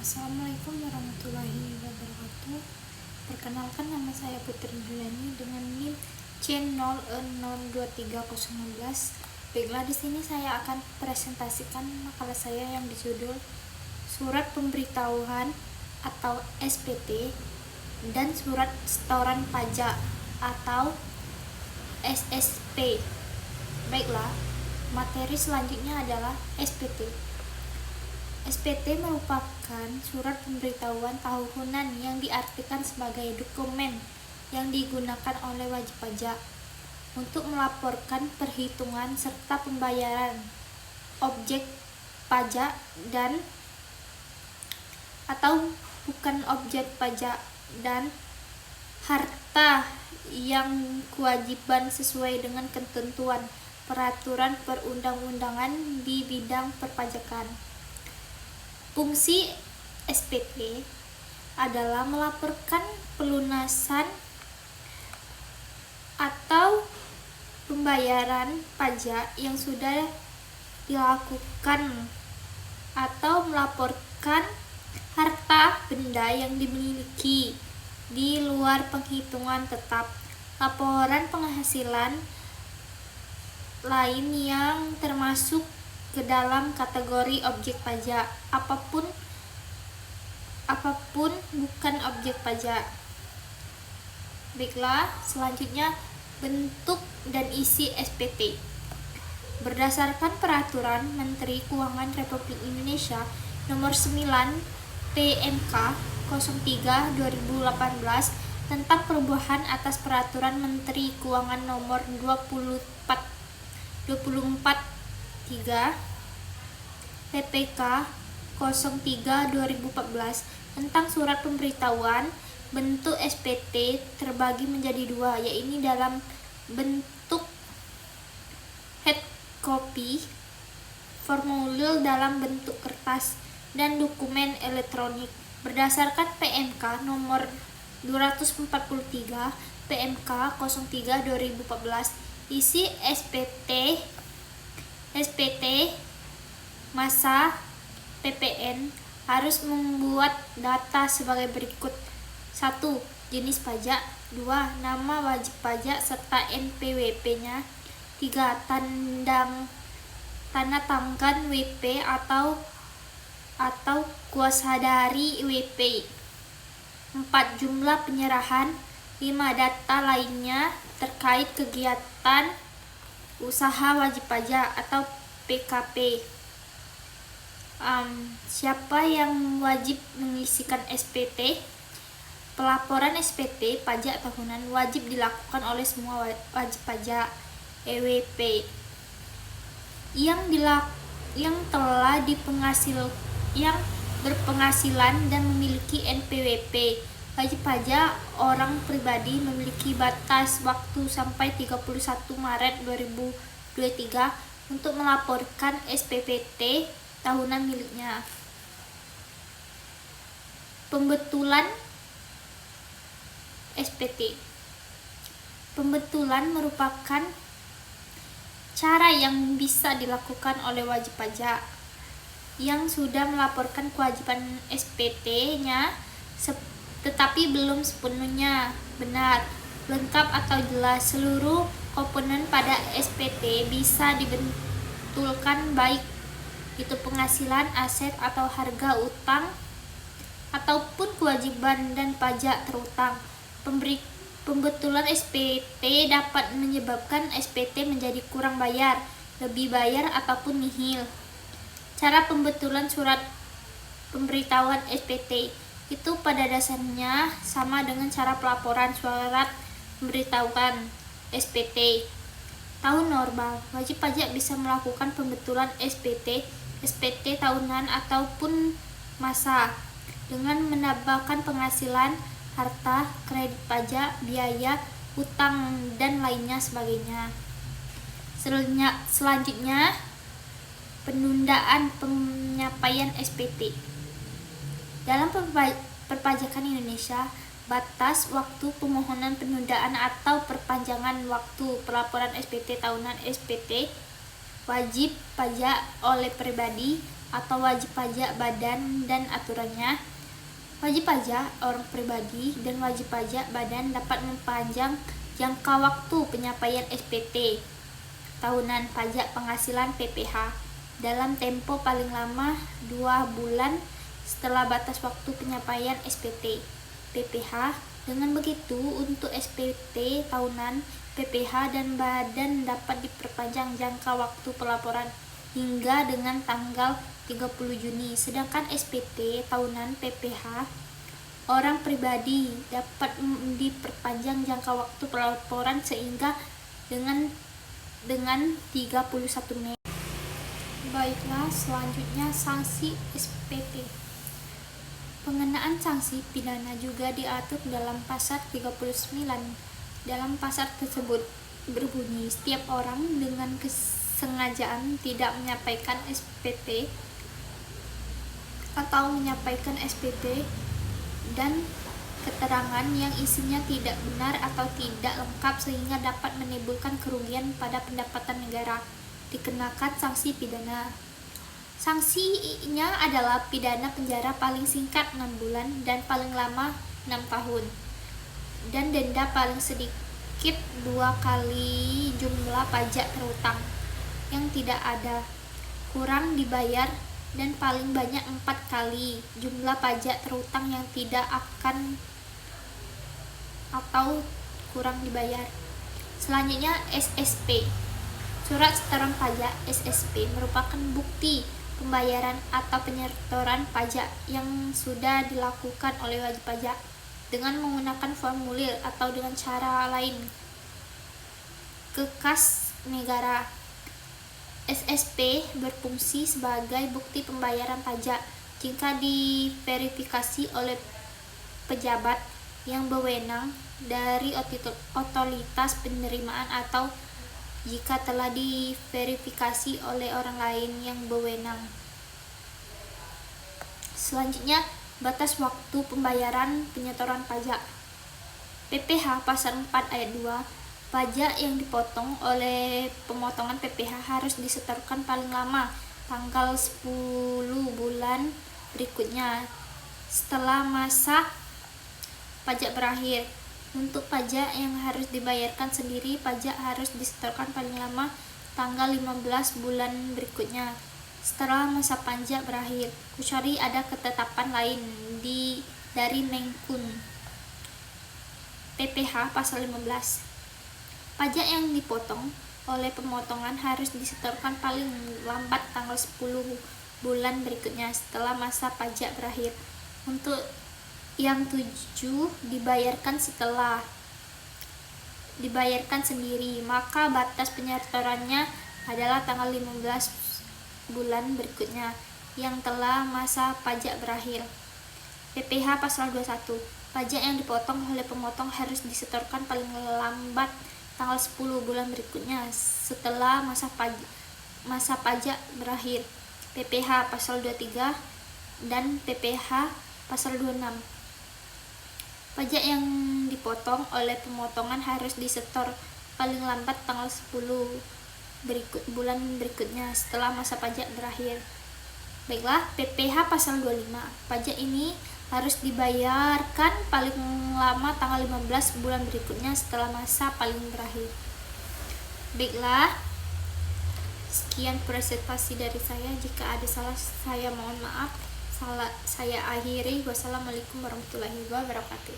Assalamualaikum warahmatullahi wabarakatuh. Perkenalkan, nama saya Putri Juliani dengan NIM C0E023016. Baiklah, di sini saya akan presentasikan makalah saya yang berjudul Surat Pemberitahuan atau SPT dan Surat Setoran Pajak atau SSP. Baiklah, materi selanjutnya adalah SPT. SPT merupakan surat pemberitahuan tahunan yang diartikan sebagai dokumen yang digunakan oleh wajib pajak untuk melaporkan perhitungan serta pembayaran objek pajak dan atau bukan objek pajak dan harta yang kewajiban sesuai dengan ketentuan peraturan perundang-undangan di bidang perpajakan. Fungsi SPT adalah melaporkan pelunasan atau pembayaran pajak yang sudah dilakukan atau melaporkan harta benda yang dimiliki di luar penghitungan tetap. Laporan penghasilan lain yang termasuk ke dalam kategori objek pajak apapun bukan objek pajak. Baiklah, selanjutnya bentuk dan isi SPT. Berdasarkan Peraturan Menteri Keuangan Republik Indonesia Nomor 9 PMK 03/2018 tentang perubahan atas Peraturan Menteri Keuangan Nomor 24/3 PPK 03/2014 tentang surat pemberitahuan, bentuk SPT terbagi menjadi dua, yaitu dalam bentuk hard copy, formulir dalam bentuk kertas, dan dokumen elektronik. Berdasarkan PMK nomor 243 PMK 03/2014, isi SPT masa PPN harus membuat data sebagai berikut: 1. Jenis pajak. 2. Nama wajib pajak serta NPWP-nya. 3. Tanda tangan WP atau kuasa dari WP. 4. Jumlah penyerahan. 5. Data lainnya terkait kegiatan usaha wajib pajak atau PKP. Siapa yang wajib mengisikan SPT? Pelaporan SPT pajak tahunan wajib dilakukan oleh semua wajib pajak EWP yang berpenghasilan dan memiliki NPWP. Wajib pajak orang pribadi memiliki batas waktu sampai 31 Maret 2023 untuk melaporkan SPT tahunan miliknya. Pembetulan SPT. Pembetulan merupakan cara yang bisa dilakukan oleh wajib pajak yang sudah melaporkan kewajiban SPT-nya tetapi belum sepenuhnya benar, lengkap atau jelas. Seluruh komponen pada SPT bisa dibetulkan, baik itu penghasilan, aset atau harga utang ataupun kewajiban dan pajak terutang. Pembetulan SPT dapat menyebabkan SPT menjadi kurang bayar, lebih bayar ataupun nihil. Cara pembetulan surat pemberitahuan SPT itu pada dasarnya sama dengan cara pelaporan surat pemberitahuan SPT. Tahun normal, wajib pajak bisa melakukan pembetulan SPT tahunan ataupun masa dengan menambahkan penghasilan, harta, kredit pajak, biaya, utang, dan lainnya sebagainya. Selanjutnya, penundaan penyampaian SPT. Dalam perpajakan Indonesia, batas waktu permohonan penundaan atau perpanjangan waktu pelaporan SPT tahunan SPT wajib pajak oleh pribadi atau wajib pajak badan dan aturannya. Wajib pajak orang pribadi dan wajib pajak badan dapat mempanjang jangka waktu penyampaian SPT tahunan pajak penghasilan PPh dalam tempo paling lama 2 bulan setelah batas waktu penyampaian SPT PPh. Dengan begitu, untuk SPT tahunan PPh dan badan dapat diperpanjang jangka waktu pelaporan hingga dengan tanggal 30 Juni. Sedangkan SPT tahunan PPh orang pribadi dapat diperpanjang jangka waktu pelaporan sehingga dengan 31 Mei. Baiklah, selanjutnya sanksi SPT. Pengenaan sanksi pidana juga diatur dalam pasal 39. Dalam pasal tersebut berbunyi, setiap orang dengan kesengajaan tidak menyampaikan SPT atau menyampaikan SPT dan keterangan yang isinya tidak benar atau tidak lengkap sehingga dapat menimbulkan kerugian pada pendapatan negara, dikenakan sanksi pidana. Sanksinya adalah pidana penjara paling singkat 6 bulan dan paling lama 6 tahun, dan denda paling sedikit 2 kali jumlah pajak terutang yang tidak ada, kurang dibayar, dan paling banyak 4 kali jumlah pajak terutang yang tidak akan atau kurang dibayar. Selanjutnya SSP. Surat setoran pajak SSP merupakan bukti pembayaran atau penyetoran pajak yang sudah dilakukan oleh wajib pajak dengan menggunakan formulir atau dengan cara lain ke kas negara. SSP berfungsi sebagai bukti pembayaran pajak jika diverifikasi oleh pejabat yang berwenang dari otoritas penerimaan atau jika telah diverifikasi oleh orang lain yang berwenang. Selanjutnya, batas waktu pembayaran penyetoran pajak. PPh pasal 4 ayat 2, pajak yang dipotong oleh pemotongan PPh harus disetorkan paling lama tanggal 10 bulan berikutnya setelah masa pajak berakhir. Untuk pajak yang harus dibayarkan sendiri, pajak harus disetorkan paling lama tanggal 15 bulan berikutnya setelah masa pajak berakhir, kecuali ada ketetapan lain dari Menkun. PPh pasal 15. Pajak yang dipotong oleh pemotongan harus disetorkan paling lambat tanggal 10 bulan berikutnya setelah masa pajak berakhir. Untuk yang 7 dibayarkan sendiri, maka batas penyetorannya adalah tanggal 15 bulan berikutnya yang telah masa pajak berakhir. PPh pasal 21. Pajak yang dipotong oleh pemotong harus disetorkan paling lambat tanggal 10 bulan berikutnya setelah masa pajak berakhir. PPh pasal 23 dan PPh pasal 26. Pajak yang dipotong oleh pemotongan harus disetor paling lambat tanggal 10 bulan berikutnya setelah masa pajak berakhir. Baiklah, PPh pasal 25. Pajak ini harus dibayarkan paling lama tanggal 15 bulan berikutnya setelah masa paling berakhir. Baiklah, sekian presentasi dari saya. Jika ada salah, saya mohon maaf. Saya akhiri. Wassalamualaikum warahmatullahi wabarakatuh.